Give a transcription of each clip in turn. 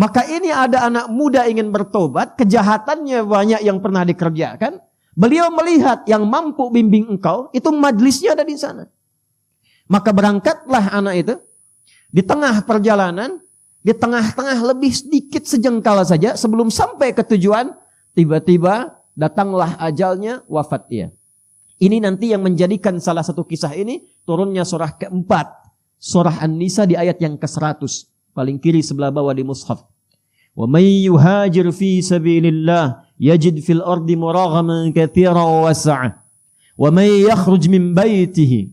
Maka ini ada anak muda ingin bertobat, kejahatannya banyak yang pernah dikerjakan. Beliau melihat yang mampu bimbing engkau, itu majlisnya ada di sana. Maka berangkatlah anak itu, di tengah perjalanan, di tengah-tengah lebih sedikit sejengkal saja, sebelum sampai ke tujuan, tiba-tiba datanglah ajalnya, wafat dia. Ini nanti yang menjadikan salah satu kisah ini, turunnya surah keempat. Surah An-Nisa di ayat yang ke-100. Paling kiri sebelah bawah di mushaf. Wa may yuhajir fi sabilillah yajid fil ardi muraghaman katsiran wa was'a. Wa may yakhruj min baitihi.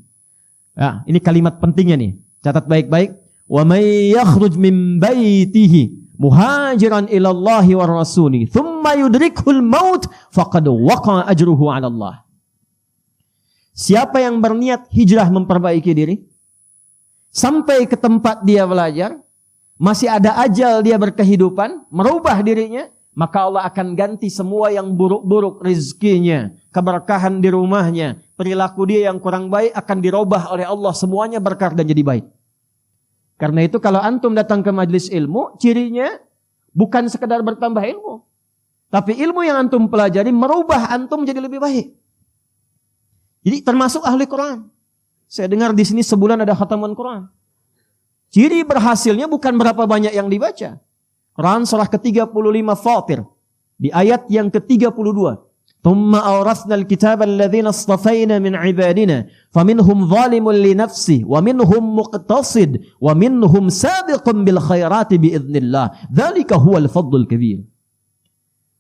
Ya, ini kalimat pentingnya nih. Catat baik-baik. Wa may yakhruj min baitihi muhajiran ila Allah wa rasuli thumma yudrikuhul maut faqad waqa'a ajruhu 'ala Allah. Siapa yang berniat hijrah memperbaiki diri sampai ke tempat dia belajar, masih ada ajal dia berkehidupan, merubah dirinya, maka Allah akan ganti semua yang buruk-buruk rezekinya, keberkahan di rumahnya, perilaku dia yang kurang baik akan dirubah oleh Allah, semuanya berkah dan jadi baik. Karena itu kalau antum datang ke majelis ilmu, cirinya bukan sekedar bertambah ilmu, tapi ilmu yang antum pelajari merubah antum menjadi lebih baik. Jadi termasuk ahli Quran. Saya dengar di sini sebulan ada khataman Quran. Ciri berhasilnya bukan berapa banyak yang dibaca. Quran surah ke-35 Fatir. Di ayat yang ke-32. Thumma awrathna al-kitaba alladhina istafayna min ibadina. Faminhum zalimun li nafsi. Wa minhum muqtasid. Wa minhum sabiqun bil khairati biiznillah. Dhalika huwal fadlul kabir.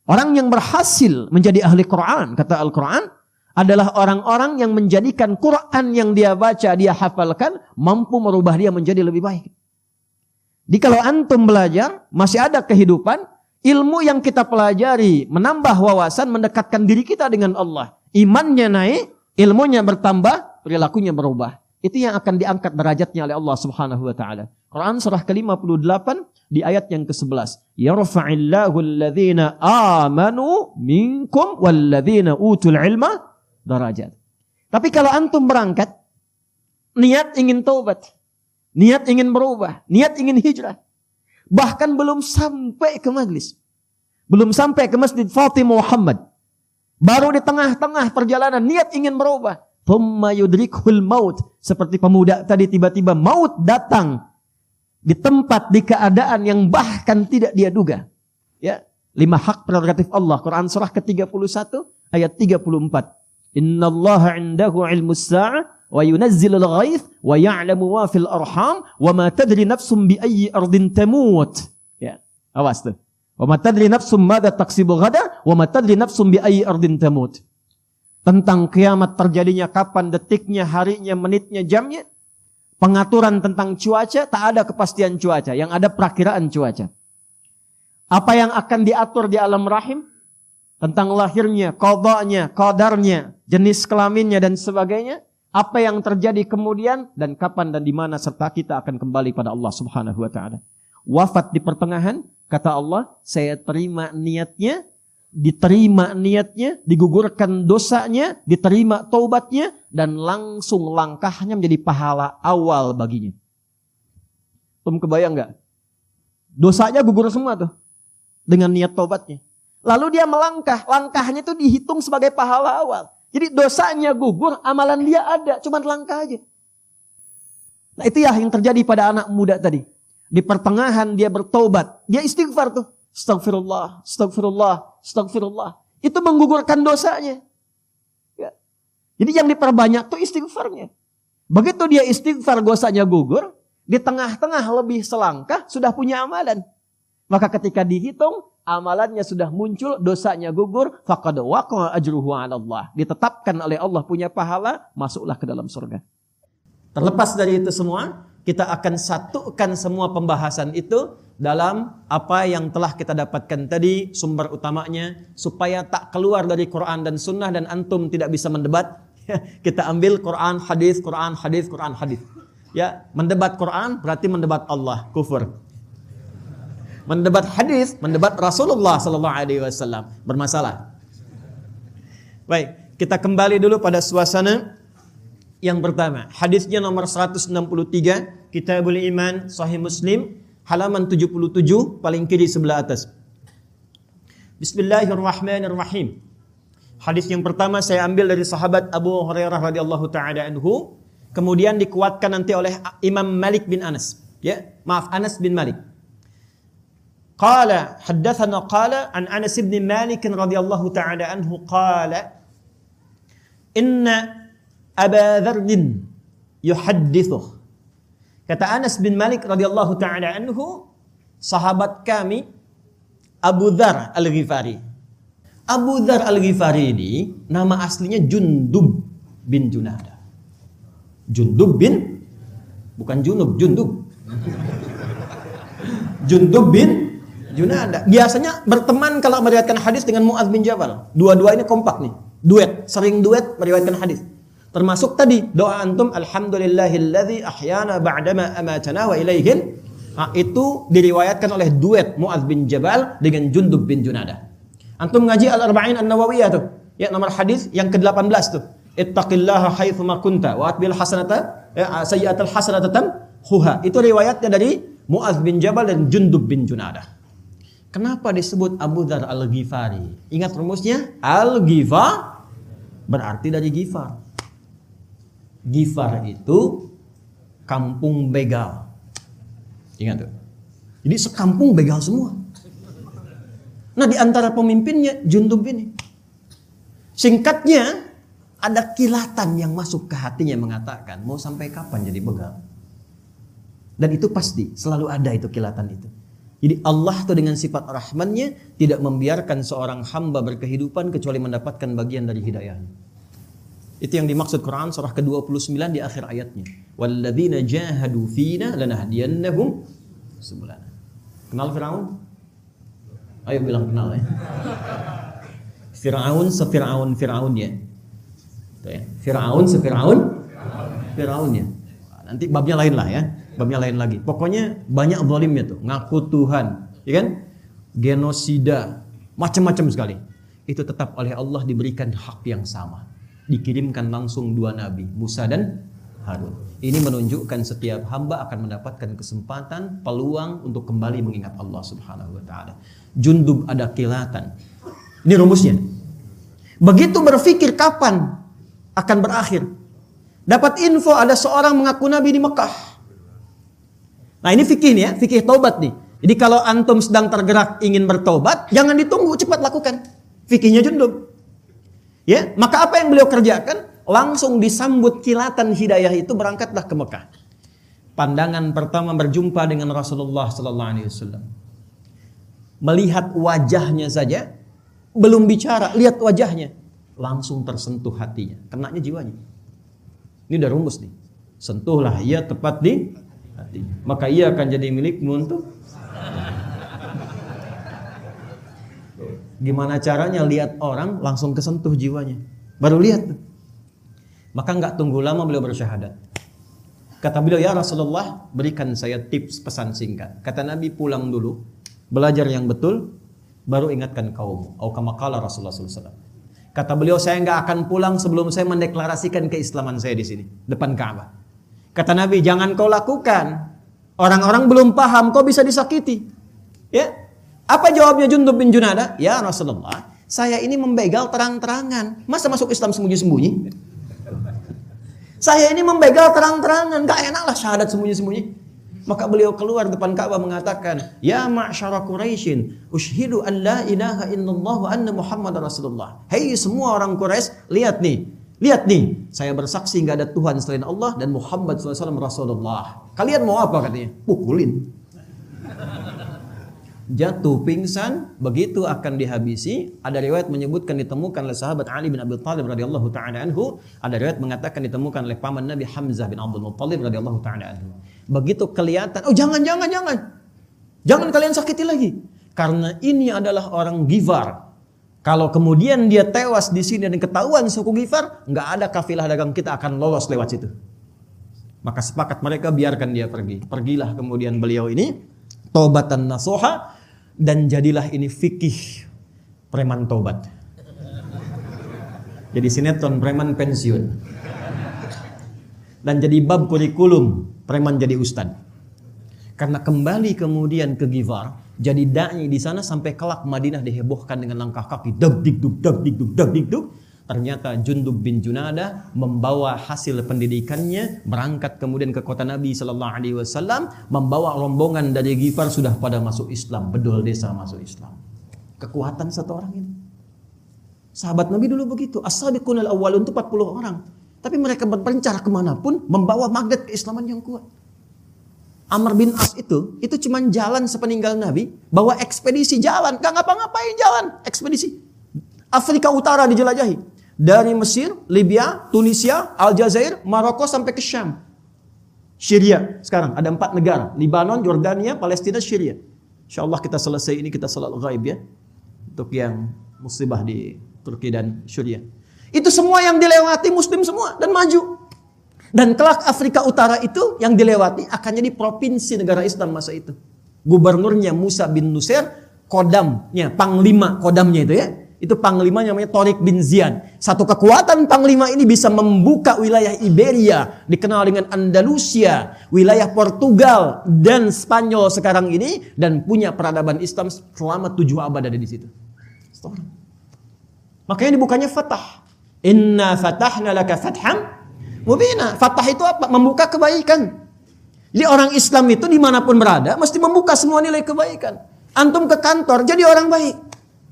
Orang yang berhasil menjadi ahli Quran, kata Al-Quran, adalah orang-orang yang menjadikan Quran yang dia baca, dia hafalkan, mampu merubah dia menjadi lebih baik. Jadi kalau antum belajar, masih ada kehidupan, ilmu yang kita pelajari, menambah wawasan, mendekatkan diri kita dengan Allah. Imannya naik, ilmunya bertambah, perilakunya berubah. Itu yang akan diangkat derajatnya oleh Allah Subhanahu wa taala. Quran surah ke-58 di ayat yang ke-11. Yarfa'illahu alladhina amanu minkum walladhina utul ilma darajat. Tapi kalau antum berangkat, niat ingin taubat, niat ingin berubah, niat ingin hijrah, bahkan belum sampai ke majlis, belum sampai ke Masjid Fatimah Muhammad, baru di tengah-tengah perjalanan niat ingin berubah, thumma yudrikhul maut, seperti pemuda tadi tiba-tiba maut datang di tempat, di keadaan yang bahkan tidak dia duga. Ya, 5 hak prerogatif Allah. Quran surah ke-31 ayat 34. Innallaha 'indahu 'ilmus sa'ah wa yunazzilul ghaits wa ya'lamu ma fil arham wa ma tadri nafsum bi ayyi ardin tamut. Ya, awas tuh. Wa ma tadri nafsum madza taksibu ghadan wa ma tadri nafsum bi ayyi ardin tamut. Tentang kiamat terjadinya kapan, detiknya, harinya, menitnya, jamnya. Pengaturan tentang cuaca, tak ada kepastian cuaca, yang ada perakiraan cuaca. Apa yang akan diatur di alam rahim? Tentang lahirnya, qadanya, qadarnya, jenis kelaminnya dan sebagainya. Apa yang terjadi kemudian dan kapan dan di mana, serta kita akan kembali pada Allah Subhanahu wa taala. Wafat di pertengahan, kata Allah, saya terima niatnya, diterima niatnya, digugurkan dosanya, diterima taubatnya, dan langsung langkahnya menjadi pahala awal baginya. Tum kebayang enggak? Dosanya gugur semua tuh dengan niat taubatnya. Lalu dia melangkah, langkahnya itu dihitung sebagai pahala awal. Jadi dosanya gugur, amalan dia ada, cuma langkah aja. Nah itu ya yang terjadi pada anak muda tadi. Di pertengahan dia bertaubat, dia istighfar tuh. Astagfirullah, astagfirullah, astagfirullah. Itu menggugurkan dosanya. Ya. Jadi yang diperbanyak tuh istighfarnya. Begitu dia istighfar, dosanya gugur, di tengah-tengah lebih selangkah sudah punya amalan. Maka ketika dihitung, amalannya sudah muncul, dosanya gugur, faqad waqa'a ajruhu 'ala Allah. Ditetapkan oleh Allah punya pahala, masuklah ke dalam surga. Terlepas dari itu semua, kita akan satukan semua pembahasan itu dalam apa yang telah kita dapatkan tadi, sumber utamanya, supaya tak keluar dari Quran dan Sunnah dan antum tidak bisa mendebat. Kita ambil Quran, hadis, Quran, hadis, Quran, hadis. Ya, mendebat Quran berarti mendebat Allah, kufur. Mendebat hadis, mendebat Rasulullah sallallahu alaihi wasallam, bermasalah. Baik, kita kembali dulu pada suasana yang pertama. Hadisnya nomor 163, Kitabul Iman, Sahih Muslim. halaman 77 paling kiri sebelah atas. Bismillahirrahmanirrahim. Hadis yang pertama saya ambil dari sahabat Abu Hurairah radhiyallahu taala anhu, kemudian dikuatkan nanti oleh Imam Malik bin Anas. Anas bin Malik. Qala haddatsana qala an Anas bin Malik radhiyallahu taala anhu qala inna Aba Dzar yuhaddithu. Kata Anas bin Malik radhiyallahu taala anhu, sahabat kami Abu Dzar Al-Ghifari. Abu Dzar Al-Ghifari ini nama aslinya Jundub bin Junadah. Jundub bin, bukan Junub, Jundub. Jundub bin Junadah. Biasanya berteman kalau meriwayatkan hadis dengan Mu'adz bin Jabal. Dua-dua ini kompak nih. Duet, sering duet meriwayatkan hadis. Termasuk tadi doa antum alhamdulillahilladzi ahyana ba'dama amatana wa ilaihin. Nah, itu diriwayatkan oleh duet Mu'adz bin Jabal dengan Jundub bin Junadah. Antum ngaji Al-Arba'in An-Nawawiyah tuh. Ya, nomor hadis yang ke-18 tuh. Ittaqillaha haitsu ma kunta wa atbil hasanata sayyi'atal hasanata tamhuha. Itu riwayatnya dari Mu'adz bin Jabal dan Jundub bin Junadah. Kenapa disebut Abu Dzar Al-Ghifari? Ingat rumusnya? Al-Ghifar berarti dari Ghifar. Ghifar itu kampung begal. Ingat tuh. Jadi sekampung begal semua. Nah, di antara pemimpinnya Jundub ini. Singkatnya, ada kilatan yang masuk ke hatinya mengatakan, mau sampai kapan jadi begal? Dan itu pasti, selalu ada itu kilatan itu. Jadi Allah tuh dengan sifat rahmannya tidak membiarkan seorang hamba berkehidupan kecuali mendapatkan bagian dari hidayahnya. Itu yang dimaksud Quran surah ke-29 di akhir ayatnya. Walladzina jahadu fina lanahdiyannahum subulana. Kenal Firaun? Ayo bilang kenal ya. Firaun Firaunnya. Itu ya. Firaunnya. Nanti babnya lain lah ya. Babnya lain lagi. Pokoknya banyak zalimnya tuh, ngaku Tuhan, ya kan? Genosida, macam-macam sekali. Itu tetap oleh Allah diberikan hak yang sama. Dikirimkan langsung dua nabi, Musa dan Harun. Ini menunjukkan setiap hamba akan mendapatkan kesempatan, peluang untuk kembali mengingat Allah Subhanahu wa taala. Jundub ada kilatan. Ini rumusnya. Begitu berpikir kapan akan berakhir. Dapat info ada seorang mengaku nabi di Mekah. Nah, ini fikih nih ya, fikih taubat nih. Jadi kalau antum sedang tergerak ingin bertobat, jangan ditunggu, cepat lakukan. Fikihnya Jundub. Ya, maka apa yang beliau kerjakan? Langsung disambut kilatan hidayah itu, berangkatlah ke Mekah. Pandangan pertama berjumpa dengan Rasulullah sallallahu alaihi wasallam. Melihat wajahnya saja, belum bicara, lihat wajahnya, langsung tersentuh hatinya, kenanya jiwanya. Ini udah rumus nih. Sentuhlah ia tepat di hati, maka ia akan jadi milikmu untuk. Gimana caranya lihat orang langsung kesentuh jiwanya? Baru lihat tuh. Maka nggak tunggu lama beliau bersyahadat. Kata beliau, ya Rasulullah, berikan saya tips pesan singkat. Kata Nabi, pulang dulu, belajar yang betul, baru ingatkan kaum. Atau kama qala Rasulullah SAW. Kata beliau, saya nggak akan pulang sebelum saya mendeklarasikan keislaman saya di sini, depan Ka'bah. Kata Nabi, jangan kau lakukan. Orang-orang belum paham, kau bisa disakiti. Ya, apa jawabnya Jundub bin Junadah? Ya Rasulullah, saya ini membegal terang-terangan. Masa masuk Islam sembunyi-sembunyi? Saya ini membegal terang-terangan, gak enak lah syahadat sembunyi-sembunyi. Maka beliau keluar depan Ka'bah mengatakan, ya ma'syara Quraisyin, ushhidu an la ilaha illallah wa anna Muhammadar Rasulullah. Hei semua orang Quraisy, lihat nih, saya bersaksi nggak ada Tuhan selain Allah dan Muhammad SAW Rasulullah. Kalian mau apa katanya? Pukulin. Jatuh pingsan, begitu akan dihabisi. Ada riwayat menyebutkan ditemukan oleh sahabat Ali bin Abi Thalib radhiyallahu taala anhu. Ada riwayat mengatakan ditemukan oleh paman Nabi Hamzah bin Abdul Muttalib radhiyallahu taala anhu. Begitu kelihatan, oh jangan kalian sakiti lagi, karena ini adalah orang Ghifar. Kalau kemudian dia tewas di sini dan ketahuan suku Ghifar, nggak ada kafilah dagang kita akan lolos lewat situ. Maka sepakat mereka biarkan dia pergi. Pergilah kemudian beliau ini taubatan nasuha, dan jadilah ini fikih preman taubat. Jadi sinetron preman pensiun. Dan jadi bab kurikulum preman jadi ustad. Karena kembali kemudian ke Ghifar, jadi da'i di sana sampai kelak Madinah dihebohkan dengan langkah kaki dag digdug dag digdug dag digdug. Ternyata Jundub bin Junadah membawa hasil pendidikannya, berangkat kemudian ke kota Nabi sallallahu alaihi wasallam, membawa rombongan dari Ghifar sudah pada masuk Islam, bedol desa masuk Islam. Kekuatan satu orang ini. Sahabat Nabi dulu begitu, as-sabiqunal awwalun itu 40 orang. Tapi mereka berpencar kemanapun, membawa magnet keislaman yang kuat. Amr bin As itu cuma jalan sepeninggal Nabi, bawa ekspedisi jalan, gak ngapa-ngapain jalan, ekspedisi. Afrika Utara dijelajahi. Dari Mesir, Libya, Tunisia, Aljazair, Maroko sampai ke Syam. Syria sekarang ada 4 negara, Libanon, Jordania, Palestina, Syria. Insyaallah kita selesai ini kita salat ghaib ya. Untuk yang musibah di Turki dan Syria. Itu semua yang dilewati muslim semua dan maju. Dan kelak Afrika Utara itu yang dilewati akan jadi provinsi negara Islam masa itu. Gubernurnya Musa bin Nusair, kodamnya, panglima kodamnya itu ya. Itu panglimanya namanya Tariq bin Ziyad. Satu kekuatan panglima ini bisa membuka wilayah Iberia, dikenal dengan Andalusia, wilayah Portugal dan Spanyol sekarang ini, dan punya peradaban Islam selama 7 abad ada di situ. Makanya dibukanya Fatah. Inna fatahna laka fatham mubina. Fatah itu apa? Membuka kebaikan. Jadi orang Islam itu dimanapun berada mesti membuka semua nilai kebaikan. Antum ke kantor jadi orang baik,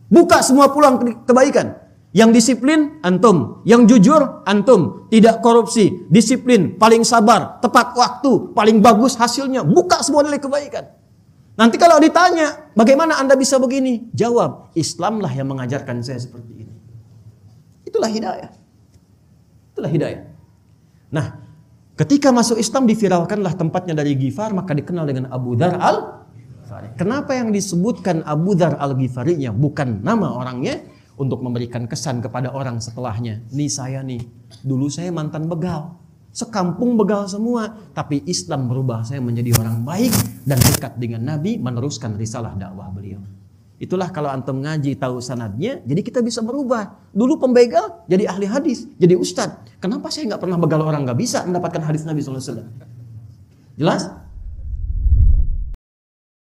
buka semua peluang kebaikan. Yang disiplin antum, yang jujur antum, tidak korupsi, disiplin, paling sabar, tepat waktu, paling bagus hasilnya, buka semua nilai kebaikan. Nanti kalau ditanya bagaimana anda bisa begini, jawab Islamlah yang mengajarkan saya seperti ini. Itulah hidayah. Itulah hidayah. Nah, ketika masuk Islam diviralkanlah tempatnya dari Ghifar, maka dikenal dengan Abu Dzar al-Ghifari. Kenapa yang disebutkan Abu Dzar al-Ghifari-nya bukan nama orangnya, untuk memberikan kesan kepada orang setelahnya. Nih saya nih, dulu saya mantan begal. Sekampung begal semua, tapi Islam merubah saya menjadi orang baik dan dekat dengan Nabi, meneruskan risalah dakwah beliau. Itulah kalau antum ngaji tahu sanadnya, jadi kita bisa berubah. Dulu pembegal jadi ahli hadis, jadi ustadz. Kenapa saya nggak pernah begal orang, nggak bisa mendapatkan hadis Nabi SAW? Jelas?